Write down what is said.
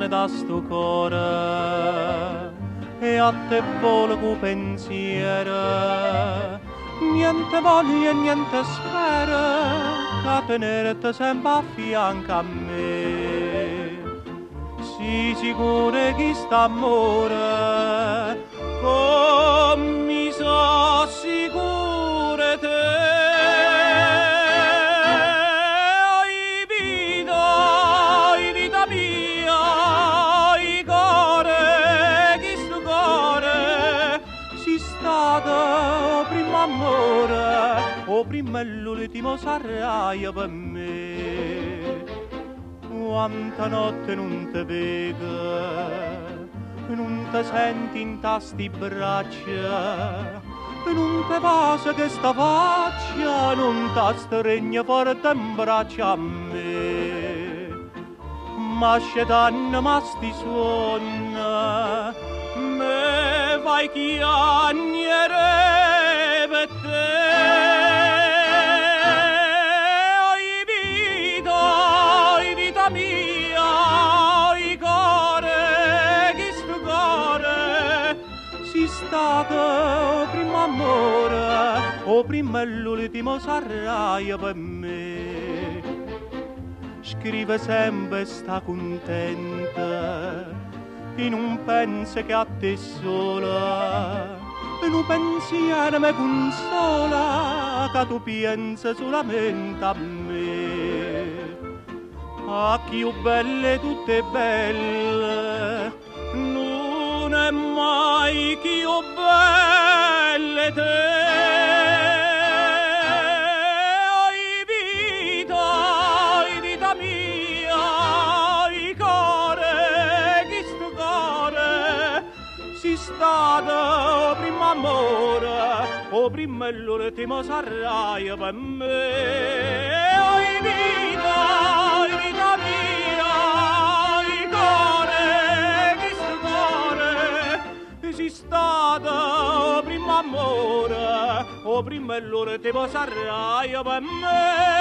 da sto cuore e a te volgo pensiero, niente voglio e niente spero a tenerti sempre a fianco a me. Sii sicuro che st'amore come mi so sicuro te. O prima e l'ultimo sarai per me. Quanta notte non ti vedo, non ti senti in tasti braccia, non ti passa che sta faccia, non ti stregna forte in braccia a me. Ma scetanno ma sti suona, me vai chiagnere per te. O primo amore, o prima e l'ultimo sarai per me. Scrive sempre sta contenta e non pensa che a te sola, e non pensiero mi consola che tu pensa solamente a me. A chi belle tutte belle, non è mai chi ho belle te. Oi vita mia, i core, chi sto core, si stata prima amore, o prima e l'ultimo sarai per me. Oi vita mia, i core, si stata o prima amore o prima e l'ultimo sarai per me.